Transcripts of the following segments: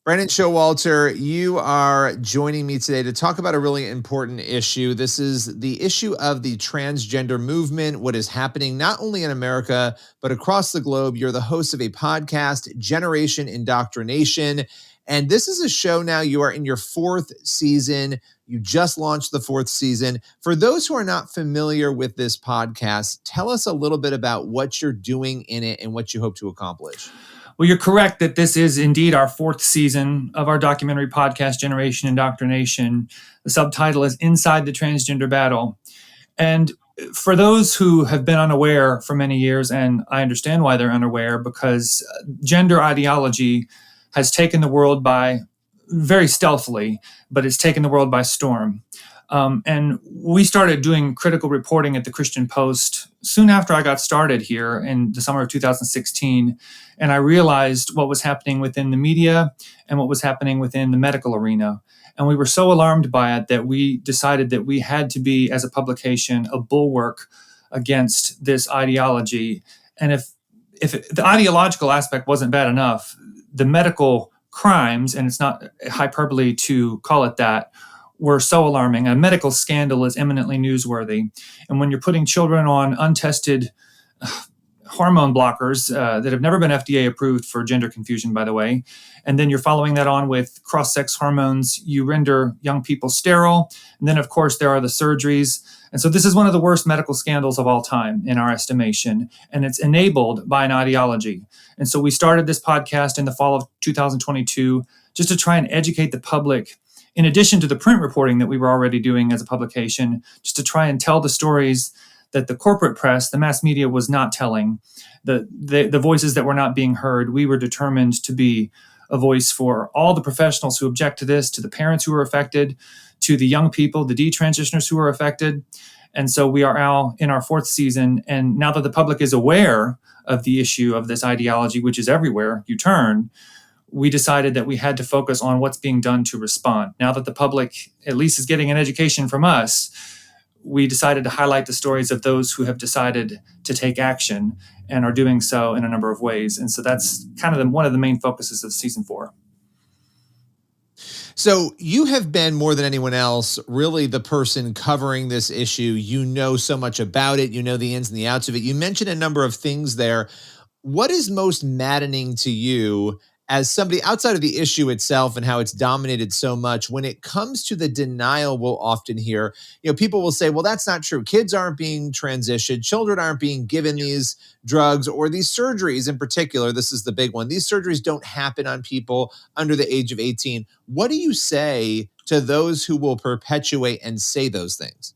Brandon Showalter, you are joining me today to talk about a really important issue. This is the issue of the transgender movement, what is happening not only in America, but across the globe. You're the host of a podcast, Generation Indoctrination. And this is a show now. You are in your fourth season. You just launched the fourth season. For those who are not familiar with this podcast, tell us a little bit about what you're doing in it and what you hope to accomplish. Well, you're correct that this is indeed our fourth season of our documentary podcast, Generation Indoctrination. The subtitle is Inside the Transgender Battle. And for those who have been unaware for many years, and I understand why they're unaware, because gender ideology has taken the world by, very stealthily, but it's taken the world by storm. And we started doing critical reporting at the Christian Post soon after I got started here in the summer of 2016. And I realized what was happening within the media and what was happening within the medical arena. And we were so alarmed by it that we decided that we had to be, as a publication, a bulwark against this ideology. And if the ideological aspect wasn't bad enough, the medical crimes, and it's not hyperbole to call it that, were so alarming. A medical scandal is eminently newsworthy. And when you're putting children on untested hormone blockers that have never been FDA approved for gender confusion, by the way, and then you're following that on with cross-sex hormones, you render young people sterile. And then, of course, there are the surgeries. And so this is one of the worst medical scandals of all time, in our estimation. And it's enabled by an ideology. And so we started this podcast in the fall of 2022 just to try and educate the public, in addition to the print reporting that we were already doing as a publication, just to try and tell the stories that the corporate press, the mass media, was not telling, the voices that were not being heard. We were determined to be a voice for all the professionals who object to this, to the parents who are affected, to the young people, the detransitioners who are affected. And so we are now in our fourth season. And now that the public is aware of the issue of this ideology, which is everywhere you turn, we decided that we had to focus on what's being done to respond. Now that the public at least is getting an education from us, we decided to highlight the stories of those who have decided to take action and are doing so in a number of ways. And so that's kind of one of the main focuses of season 4. So you have been, more than anyone else, really the person covering this issue. You know so much about it. You know the ins and the outs of it. You mentioned a number of things there. What is most maddening to you as somebody outside of the issue itself and how it's dominated so much when it comes to the denial we'll often hear? People will say, well, that's not true. Kids aren't being transitioned. Children aren't being given these drugs or these surgeries in particular. This is the big one. These surgeries don't happen on people under the age of 18. What do you say to those who will perpetuate and say those things?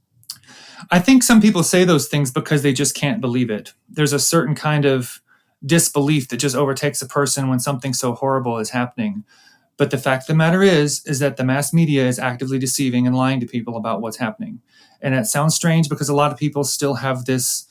I think some people say those things because they just can't believe it. There's a certain kind of disbelief that just overtakes a person when something so horrible is happening. But the fact of the matter is that the mass media is actively deceiving and lying to people about what's happening. And it sounds strange because a lot of people still have this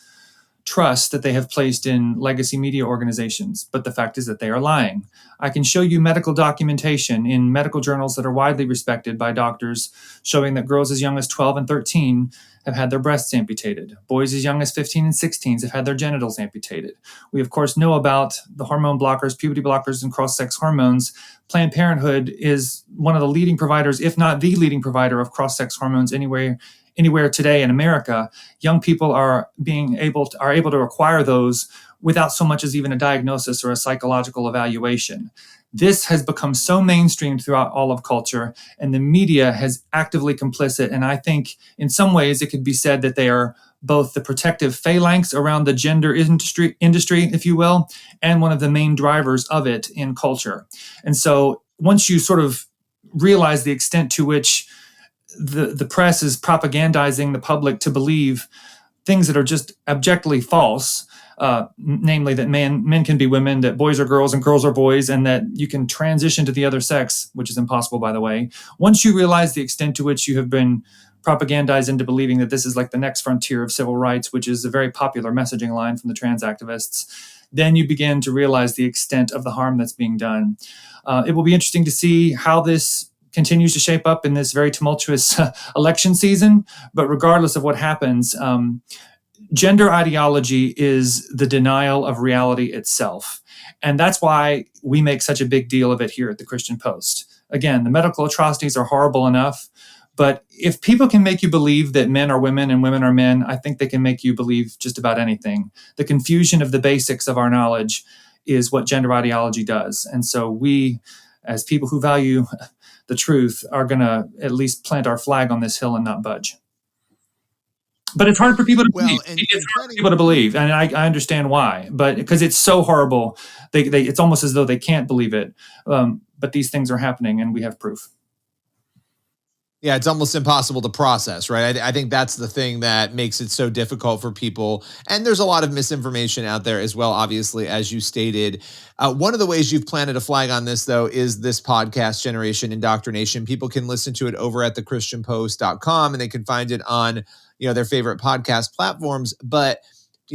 trust that they have placed in legacy media organizations. But the fact is that they are lying. I can show you medical documentation in medical journals that are widely respected by doctors showing that girls as young as 12 and 13 have had their breasts amputated. Boys as young as 15 and 16 have had their genitals amputated. We, of course, know about the hormone blockers, puberty blockers, and cross-sex hormones. Planned Parenthood is one of the leading providers, if not the leading provider, of cross-sex hormones anywhere today in America. Young people are able to acquire those without so much as even a diagnosis or a psychological evaluation. This has become so mainstream throughout all of culture, and the media has actively complicit. And I think in some ways it could be said that they are both the protective phalanx around the gender industry, if you will, and one of the main drivers of it in culture. And so once you sort of realize the extent to which the press is propagandizing the public to believe things that are just objectively false, namely that men can be women, that boys are girls and girls are boys, and that you can transition to the other sex, which is impossible, by the way. Once you realize the extent to which you have been propagandized into believing that this is like the next frontier of civil rights, which is a very popular messaging line from the trans activists, then you begin to realize the extent of the harm that's being done. It will be interesting to see how this continues to shape up in this very tumultuous election season. But regardless of what happens, gender ideology is the denial of reality itself. And that's why we make such a big deal of it here at the Christian Post. Again, the medical atrocities are horrible enough, but if people can make you believe that men are women and women are men, I think they can make you believe just about anything. The confusion of the basics of our knowledge is what gender ideology does. And so we, as people who value the truth, are going to at least plant our flag on this hill and not budge. But it's hard for people to believe. It's hard for people to believe, and I understand why. But because it's so horrible, it's almost as though they can't believe it. But these things are happening, and we have proof. Yeah, it's almost impossible to process, right? I think that's the thing that makes it so difficult for people. And there's a lot of misinformation out there as well, obviously, as you stated. One of the ways you've planted a flag on this, though, is this podcast, Generation Indoctrination. People can listen to it over at thechristianpost.com, and they can find it on their favorite podcast platforms. But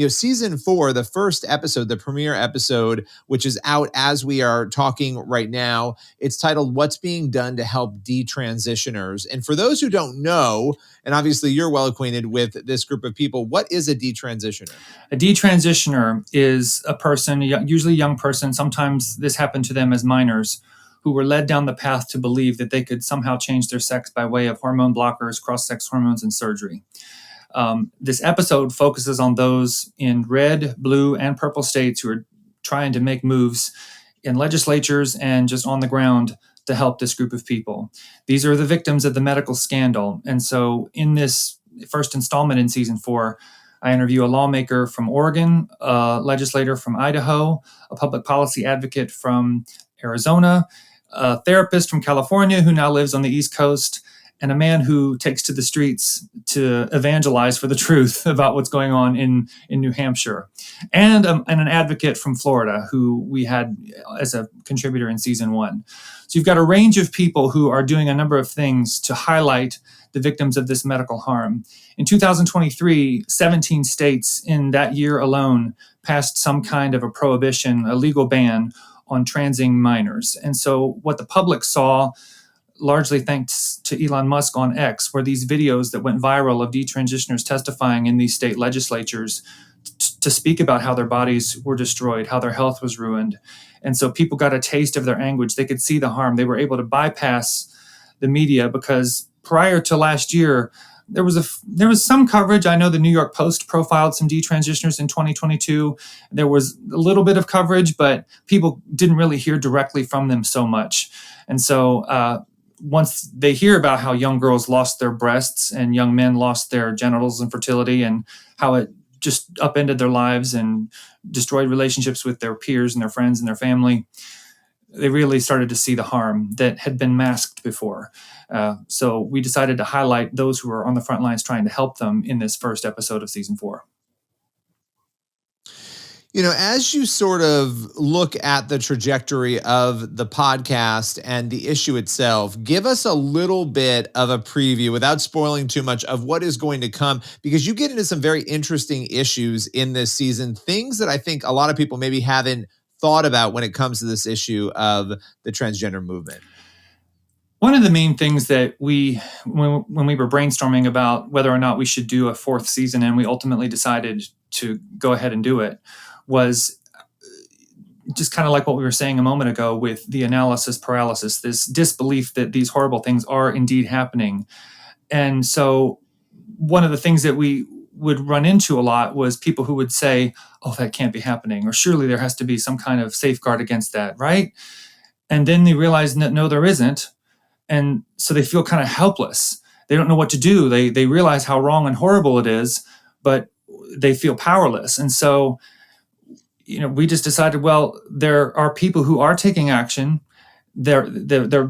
season 4, the first episode, the premiere episode, which is out as we are talking right now, it's titled "What's Being Done to Help Detransitioners." And for those who don't know, and obviously you're well acquainted with this group of people, what is a detransitioner? A detransitioner is a person, usually a young person, sometimes this happened to them as minors, who were led down the path to believe that they could somehow change their sex by way of hormone blockers, cross-sex hormones, and surgery. This episode focuses on those in red, blue, and purple states who are trying to make moves in legislatures and just on the ground to help this group of people. These are the victims of the medical scandal. And so in this first installment in season 4, I interview a lawmaker from Oregon, a legislator from Idaho, a public policy advocate from Arizona, a therapist from California who now lives on the East Coast, and a man who takes to the streets to evangelize for the truth about what's going on in New Hampshire, and an advocate from Florida who we had as a contributor in season 1. So you've got a range of people who are doing a number of things to highlight the victims of this medical harm. In 2023, 17 states in that year alone passed some kind of a prohibition, a legal ban on transing minors. And so what the public saw, largely thanks to Elon Musk on X, were these videos that went viral of detransitioners testifying in these state legislatures to speak about how their bodies were destroyed, how their health was ruined. And so people got a taste of their anguish. They could see the harm. They were able to bypass the media because prior to last year, there was some coverage. I know the New York Post profiled some detransitioners in 2022. There was a little bit of coverage, but people didn't really hear directly from them so much. And so once they hear about how young girls lost their breasts and young men lost their genitals and fertility and how it just upended their lives and destroyed relationships with their peers and their friends and their family, they really started to see the harm that had been masked before. So we decided to highlight those who are on the front lines trying to help them in this first episode of season 4. As you sort of look at the trajectory of the podcast and the issue itself, give us a little bit of a preview without spoiling too much of what is going to come, because you get into some very interesting issues in this season, things that I think a lot of people maybe haven't thought about when it comes to this issue of the transgender movement. One of the main things that when we were brainstorming about whether or not we should do a 4th season, and we ultimately decided to go ahead and do it, was just kind of like what we were saying a moment ago with the analysis paralysis, this disbelief that these horrible things are indeed happening. And so one of the things that we would run into a lot was people who would say, oh, that can't be happening, or surely there has to be some kind of safeguard against that, right? And then they realize that no, there isn't. And so they feel kind of helpless. They don't know what to do. They realize how wrong and horrible it is, but they feel powerless. And so we just decided, well, there are people who are taking action. They're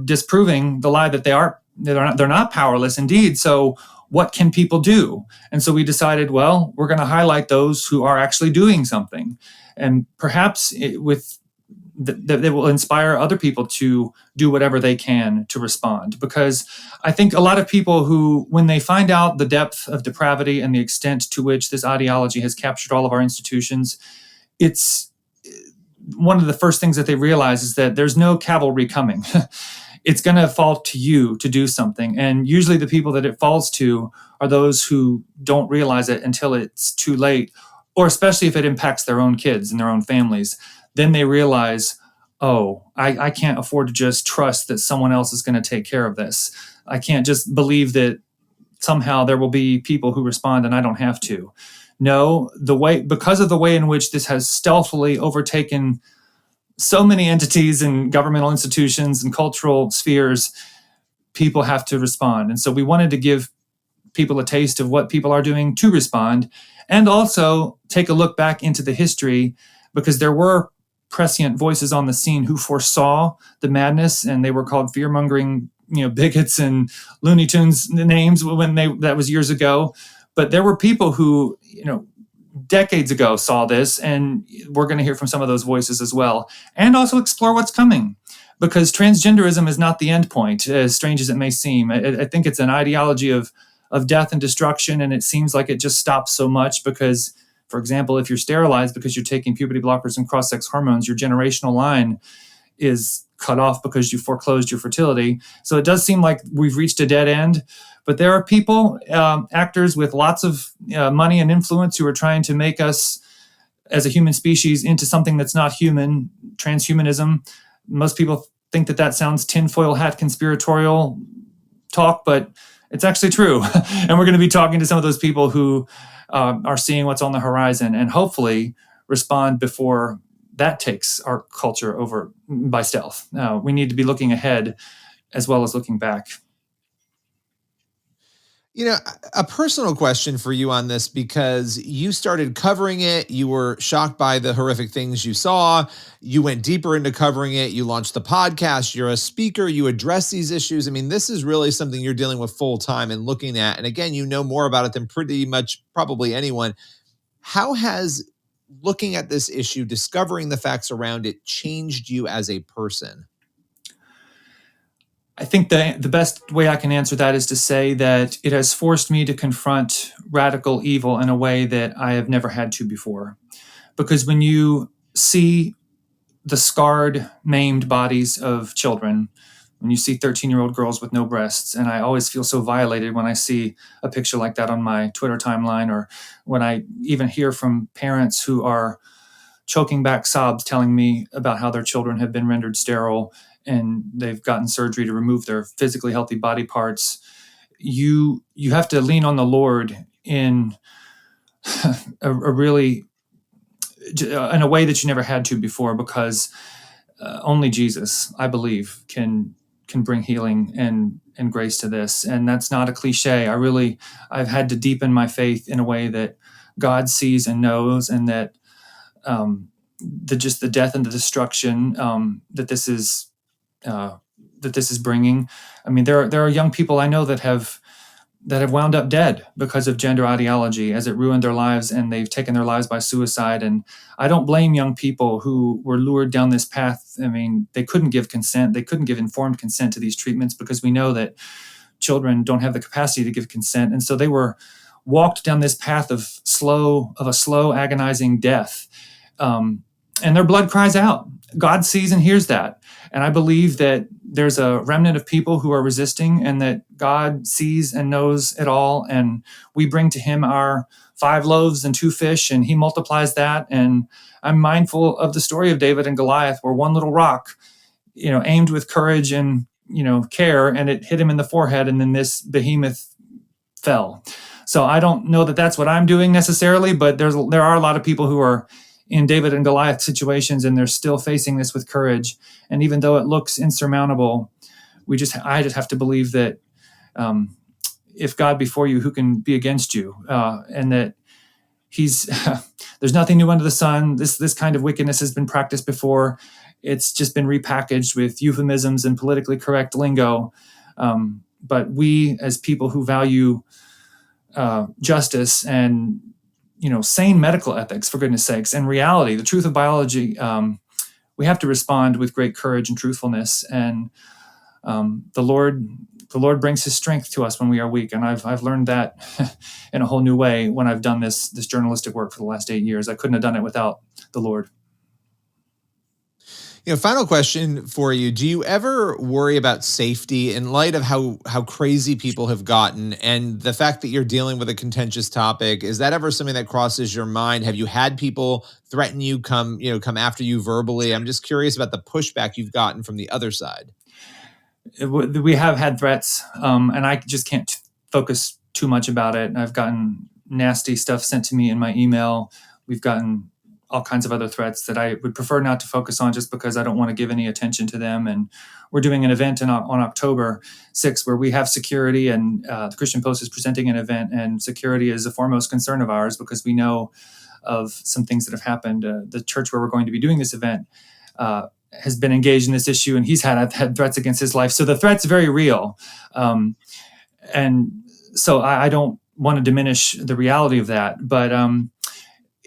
disproving the lie that they're not powerless indeed. So what can people do? And so we decided, well, we're going to highlight those who are actually doing something, and perhaps they will inspire other people to do whatever they can to respond. Because I think a lot of people who, when they find out the depth of depravity and the extent to which this ideology has captured all of our institutions, it's one of the first things that they realize is that there's no cavalry coming. it's going to fall to you to do something. And usually the people that it falls to are those who don't realize it until it's too late, or especially if it impacts their own kids and their own families. Then they realize, oh, I can't afford to just trust that someone else is going to take care of this. I can't just believe that somehow there will be people who respond and I don't have to. No, because of the way in which this has stealthily overtaken so many entities and governmental institutions and cultural spheres, people have to respond. And so we wanted to give people a taste of what people are doing to respond, and also take a look back into the history, because there were prescient voices on the scene who foresaw the madness, and they were called fear-mongering, bigots and Looney Tunes names that was years ago. But there were people who, decades ago saw this, and we're going to hear from some of those voices as well, and also explore what's coming, because transgenderism is not the end point, as strange as it may seem. I think it's an ideology of death and destruction, and it seems like it just stops so much because, for example, if you're sterilized because you're taking puberty blockers and cross-sex hormones, your generational line is cut off because you foreclosed your fertility. So it does seem like we've reached a dead end. But there are people, actors with lots of money and influence, who are trying to make us as a human species into something that's not human, transhumanism. Most people think that sounds tinfoil hat conspiratorial talk, but it's actually true. And we're going to be talking to some of those people who are seeing what's on the horizon and hopefully respond before that takes our culture over by stealth. We need to be looking ahead as well as looking back. A personal question for you on this, because you started covering it. You were shocked by the horrific things you saw. You went deeper into covering it. You launched the podcast. You're a speaker. You address these issues. I mean, this is really something you're dealing with full time and looking at. And again, you know more about it than pretty much probably anyone. How has looking at this issue, discovering the facts around it, changed you as a person? I think the best way I can answer that is to say that it has forced me to confront radical evil in a way that I have never had to before. Because when you see the scarred, maimed bodies of children, when you see 13-year-old girls with no breasts, and I always feel so violated when I see a picture like that on my Twitter timeline, or when I even hear from parents who are choking back sobs telling me about how their children have been rendered sterile and they've gotten surgery to remove their physically healthy body parts. You have to lean on the Lord in a really in a way that you never had to before, because only Jesus, I believe, can bring healing and grace to this. And that's not a cliche. I've had to deepen my faith in a way that God sees and knows, and that the death and the destruction that this is bringing. I mean, there are young people I know that have wound up dead because of gender ideology, as it ruined their lives, and they've taken their lives by suicide. And I don't blame young people who were lured down this path. I mean, they couldn't give consent. They couldn't give informed consent to these treatments, because we know that children don't have the capacity to give consent. And so they were walked down this path of a slow, agonizing death. And their blood cries out. God sees and hears that. And I believe that there's a remnant of people who are resisting, and that God sees and knows it all. And we bring to him our 5 loaves and 2 fish, and he multiplies that. And I'm mindful of the story of David and Goliath, where one little rock, aimed with courage and, care, and it hit him in the forehead, and then this behemoth fell. So I don't know that that's what I'm doing necessarily, but there are a lot of people who are in David and Goliath situations, and they're still facing this with courage. And even though it looks insurmountable, I just have to believe that if God be for you, who can be against you? And that there's nothing new under the sun. This kind of wickedness has been practiced before. It's just been repackaged with euphemisms and politically correct lingo. But we, as people who value justice and sane medical ethics, for goodness sakes, and reality, the truth of biology, we have to respond with great courage and truthfulness. And the Lord brings his strength to us when we are weak. And I've learned that in a whole new way when I've done this journalistic work for the last 8 years. I couldn't have done it without the Lord. Final question for you. Do you ever worry about safety in light of how crazy people have gotten and the fact that you're dealing with a contentious topic? Is that ever something that crosses your mind? Have you had people threaten you, come after you verbally? I'm just curious about the pushback you've gotten from the other side. We have had threats, and I just can't focus too much about it. I've gotten nasty stuff sent to me in my email. We've gotten all kinds of other threats that I would prefer not to focus on just because I don't want to give any attention to them. And we're doing an event on October 6th where we have security, and the Christian Post is presenting an event, and security is a foremost concern of ours because we know of some things that have happened. The church where we're going to be doing this event has been engaged in this issue, and he's had threats against his life. So the threat's very real. And so I don't want to diminish the reality of that. But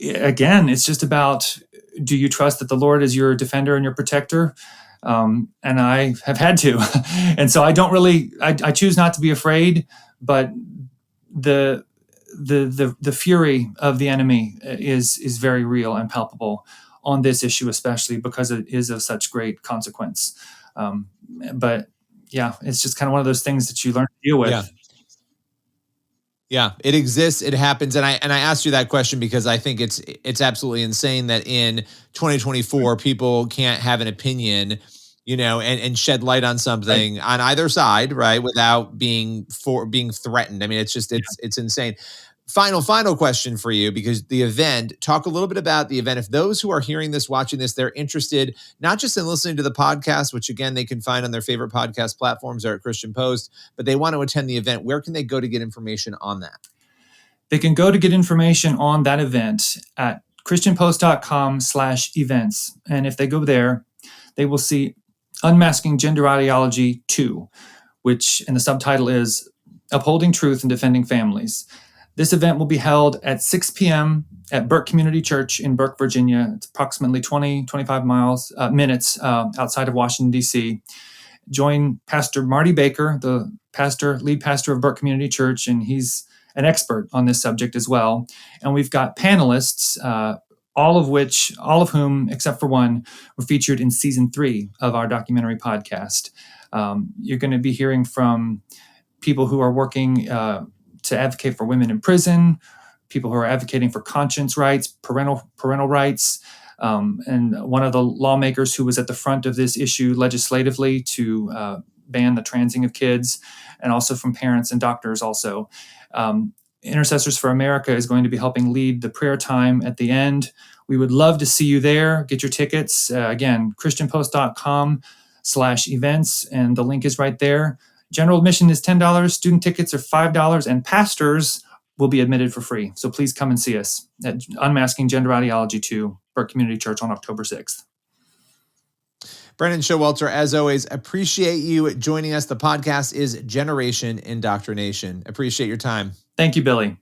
again, it's just about, do you trust that the Lord is your defender and your protector? And I have had to. And so I don't really, I choose not to be afraid, but the fury of the enemy is very real and palpable on this issue, especially because it is of such great consequence. But yeah, it's just kind of one of those things that you learn to deal with. Yeah. Yeah, it exists. It happens. And I asked you that question because I think it's absolutely insane that in 2024, people can't have an opinion, and shed light on something on either side, right, without being threatened. I mean, it's insane. Final question for you, because the event, talk a little bit about the event. If those who are hearing this, watching this, they're interested, not just in listening to the podcast, which again, they can find on their favorite podcast platforms or at Christian Post, but they want to attend the event, where can they go to get information on that? They can go to get information on that event at christianpost.com/events. And if they go there, they will see Unmasking Gender Ideology 2, which, and the subtitle is Upholding Truth and Defending Families. This event will be held at 6 p.m. at Burke Community Church in Burke, Virginia. It's approximately 25 minutes outside of Washington, D.C. Join Pastor Marty Baker, the lead pastor of Burke Community Church, and he's an expert on this subject as well. And we've got panelists, all of whom, except for one, were featured in season 3 of our documentary podcast. You're going to be hearing from people who are working to advocate for women in prison, people who are advocating for conscience rights, parental rights, and one of the lawmakers who was at the front of this issue legislatively to ban the transing of kids, and also from parents and doctors also. Intercessors for America is going to be helping lead the prayer time at the end. We would love to see you there. Get your tickets. Again, christianpost.com/events, and the link is right there. General admission is $10, student tickets are $5, and pastors will be admitted for free. So please come and see us at Unmasking Gender Ideology 2, Burke Community Church on October 6th. Brennan Showalter, as always, appreciate you joining us. The podcast is Generation Indoctrination. Appreciate your time. Thank you, Billy.